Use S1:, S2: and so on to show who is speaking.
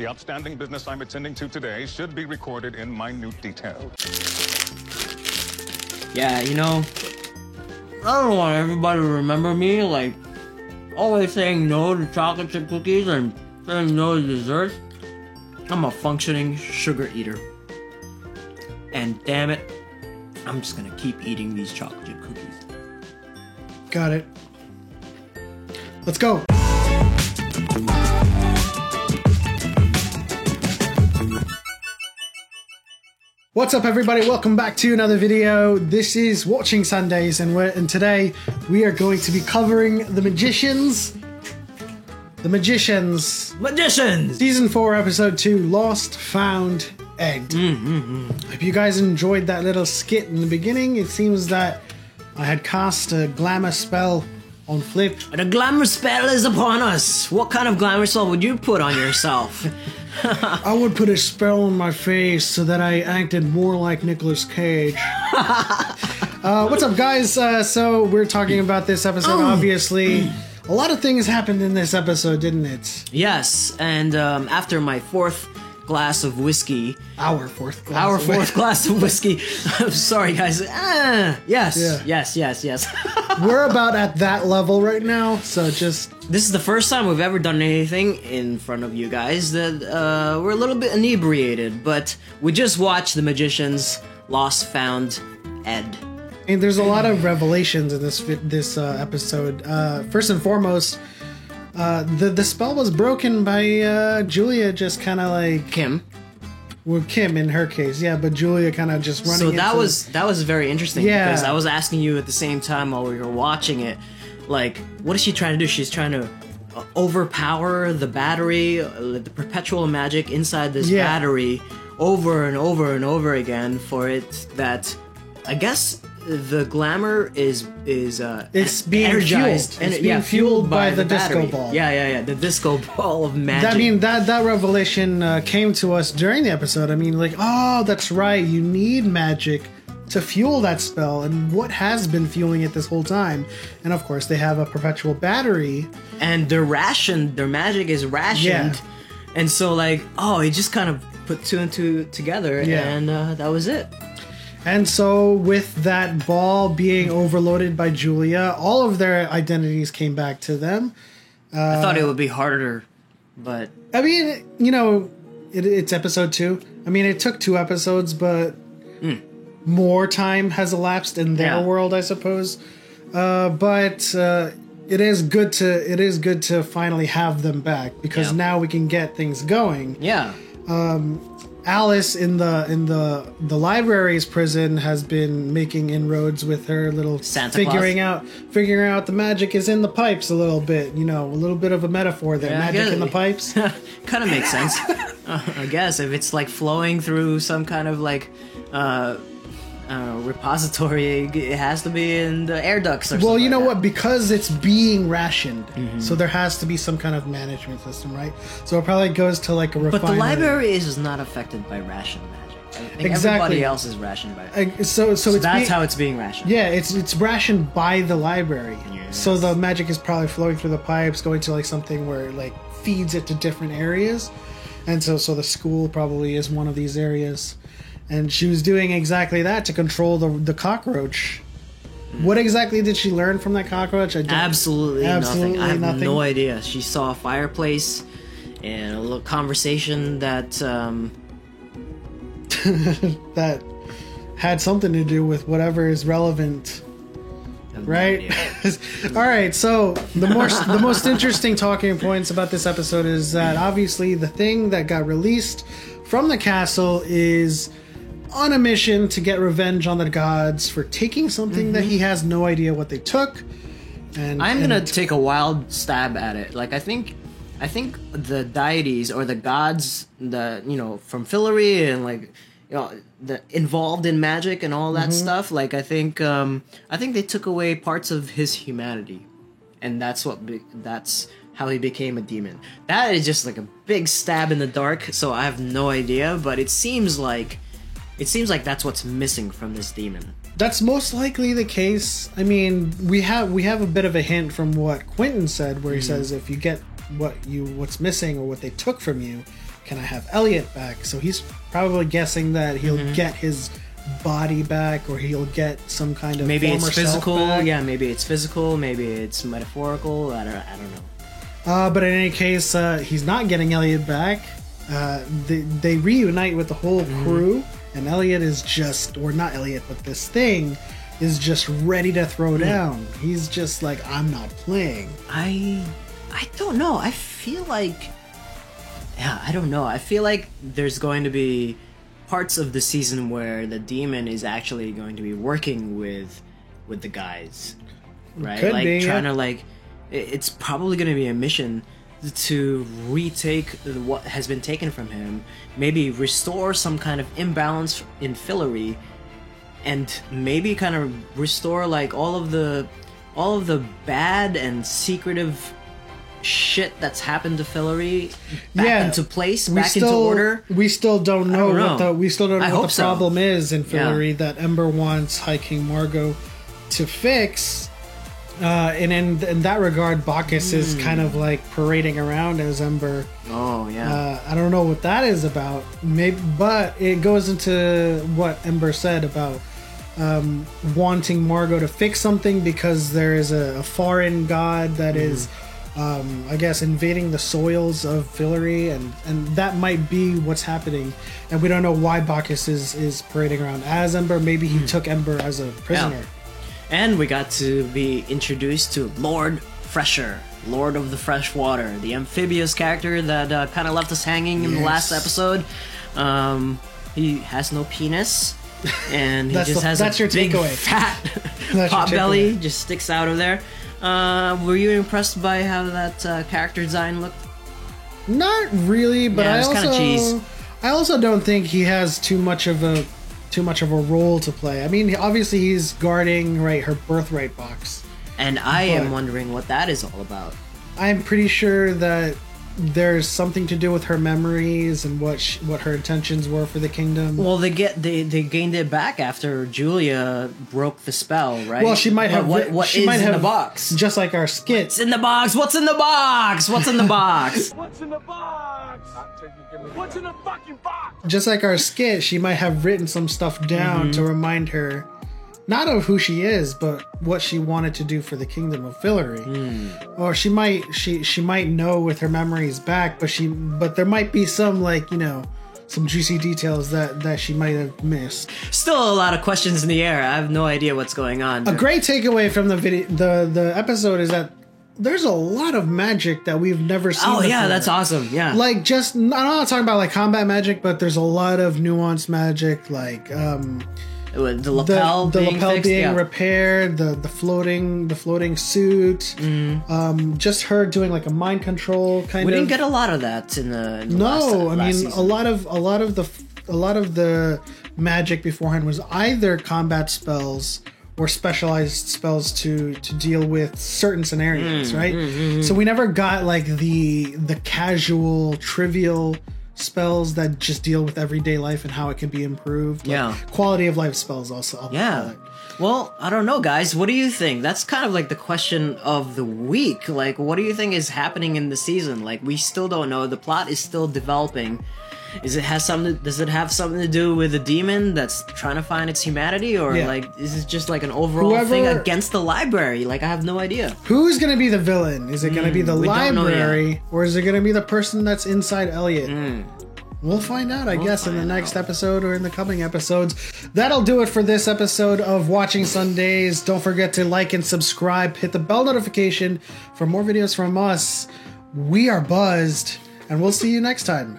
S1: The outstanding business I'm attending to today should be recorded in minute detail.
S2: Yeah, you know, I don't want everybody to remember me like always saying no to chocolate chip cookies and saying no to desserts. I'm a functioning sugar eater. And damn it, I'm just gonna keep eating these chocolate chip cookies.
S3: Got it. Let's go. What's up, everybody? Welcome back to another video. This is Watching Sundays, and today we are going to be covering The Magicians. The Magicians. Season 4, Episode 2, Lost, Found, Egged. Hope you guys enjoyed that little skit in the beginning. It seems that I had cast a glamour spell on Flip.
S2: The glamour spell is upon us. What kind of glamour spell would you put on yourself?
S3: I would put a spell on my face so that I acted more like Nicolas Cage. What's up, guys? So we're talking about this episode, obviously. A lot of things happened in this episode, didn't it?
S2: Yes, and after my fourth glass of whiskey...
S3: Our fourth
S2: glass of whiskey. I'm sorry, guys. Yes.
S3: We're about at that level right now, so just...
S2: This is the first time we've ever done anything in front of you guys that we're a little bit inebriated, but we just watched The Magicians, Lost, Found, Ed.
S3: And there's a lot of revelations in this episode. First and foremost, the spell was broken by Julia just kind of like...
S2: Kim.
S3: Well, Kim in her case, yeah, but Julia kind of just running.
S2: So that was very interesting,
S3: yeah.
S2: Because I was asking you at the same time while we were watching it, like, what is she trying to do? She's trying to overpower the battery, the perpetual magic inside this battery over and over and over again for it that, I guess, the glamour is
S3: it's being
S2: energized
S3: fueled. It's being fueled by the disco ball.
S2: Yeah, the disco ball of magic.
S3: I mean, that revelation came to us during the episode. I mean, like, oh, that's right. You need magic to fuel that spell, and what has been fueling it this whole time? And of course, they have a perpetual battery,
S2: and their magic is rationed, and so like, oh, it just kind of put two and two together, and that was it.
S3: And so, with that ball being overloaded by Julia, all of their identities came back to them.
S2: I thought it would be harder, but...
S3: I mean, you know, it's episode 2. I mean, it took 2 episodes, but more time has elapsed in their world, I suppose. But it is good to finally have them back, because now we can get things going.
S2: Yeah.
S3: Alice in the library's prison has been making inroads with her little
S2: Santa
S3: figuring out the magic is in the pipes a little bit, you know, a little bit of a metaphor there. Magic in the pipes.
S2: Kind of makes sense. I guess if it's like flowing through some kind of like repository, it has to be in the air ducts or something.
S3: Well, you know what? Because it's being rationed, so there has to be some kind of management system, right? So it probably goes to like a refinery.
S2: But the library is not affected by ration magic. I think everybody else is rationed by it.
S3: So
S2: that's how it's being rationed.
S3: Yeah, it's rationed by the library.
S2: Yes.
S3: So the magic is probably flowing through the pipes, going to like something where it like feeds it to different areas. And so the school probably is one of these areas. And she was doing exactly that to control the cockroach. What exactly did she learn from that cockroach?
S2: Absolutely nothing. I have no idea. She saw a fireplace and a little conversation that...
S3: that had something to do with whatever is relevant. Right? All right, so the most interesting talking points about this episode is that obviously the thing that got released from the castle is on a mission to get revenge on the gods for taking something that he has no idea what they took. And
S2: I'm gonna take a wild stab at it. Like I think the deities or the gods, from Fillory and like, the involved in magic and all that stuff. Like I think they took away parts of his humanity, and that's how he became a demon. That is just like a big stab in the dark. So I have no idea, but it seems like that's what's missing from this demon.
S3: That's most likely the case. I mean, we have a bit of a hint from what Quentin said, where he says if you get what's missing or what they took from you, can I have Elliot back? So he's probably guessing that he'll get his body back, or he'll get some kind of
S2: maybe
S3: former
S2: it's physical.
S3: self back.
S2: Yeah, maybe it's physical. Maybe it's metaphorical. I don't know.
S3: But in any case, he's not getting Elliot back. They reunite with the whole crew, and Elliot is just, or not Elliot, but this thing is just ready to throw down. He's just like, I'm not playing.
S2: I don't know. I feel like, I don't know. I feel like there's going to be parts of the season where the demon is actually going to be working with the guys, right?
S3: Could
S2: like
S3: be,
S2: trying to like, it's probably going to be a mission to retake what has been taken from him, maybe restore some kind of imbalance in Fillory, and maybe kind of restore like all of the bad and secretive shit that's happened to Fillory back into place, into order.
S3: We still don't know what the problem is in Fillory that Ember wants High King Margot to fix. And in that regard, Bacchus is kind of like parading around as Ember.
S2: Oh yeah.
S3: I don't know what that is about. Maybe, but it goes into what Ember said about wanting Margot to fix something because there is a foreign god that is, I guess, invading the soils of Fillory, and that might be what's happening. And we don't know why Bacchus is parading around as Ember. Maybe he took Ember as a prisoner.
S2: Yeah. And we got to be introduced to Lord Fresher, Lord of the Fresh Water, the amphibious character that kind of left us hanging in the last episode. He has no penis, and he just has a big fat pot belly, just sticks out of there. Were you impressed by how that character design looked?
S3: Not really, but
S2: Yeah, it was kinda cheese.
S3: I also don't think he has too much of a role to play. I mean, obviously he's guarding her birthright box.
S2: And I am wondering what that is all about.
S3: I'm pretty sure that there's something to do with her memories and what her intentions were for the kingdom.
S2: Well, they gained it back after Julia broke the spell, right?
S3: Well, she might have.
S2: What is in the box?
S3: Just like our skit.
S2: What's in the box? What's in the box? What's in the box?
S4: What's in the box? What's in the fucking box?
S3: Just like our skit, she might have written some stuff down to remind her, not of who she is, but what she wanted to do for the kingdom of Fillory. Or she might know with her memories back, but there might be some some juicy details that she might have missed.
S2: Still a lot of questions in the air. I have no idea what's going on.
S3: A great takeaway from the episode is that there's a lot of magic that we've never seen before.
S2: Yeah, that's awesome. Yeah.
S3: Like, I'm not talking about like combat magic, but there's a lot of nuanced magic, like
S2: the lapel being
S3: repaired, the floating suit, just her doing like a mind control kind of.
S2: We didn't get a lot of that in the last season.
S3: a lot of the magic beforehand was either combat spells or specialized spells to deal with certain scenarios, right? So we never got like the casual, trivial spells that just deal with everyday life and how it can be improved. Like quality of life spells also.
S2: Well, I don't know, guys. What do you think? That's kind of like the question of the week. Like, what do you think is happening in the season? Like, we still don't know. The plot is still developing. Does it have something to do with the demon that's trying to find its humanity, or like is it just like an overall thing against the library? Like, I have no idea.
S3: Who's gonna be the villain? Is it gonna be the library, or is it gonna be the person that's inside Elliot? We'll find out, I guess, in the next episode or in the coming episodes. That'll do it for this episode of Watching Sundays. Don't forget to like and subscribe. Hit the bell notification for more videos from us. We are buzzed, and we'll see you next time.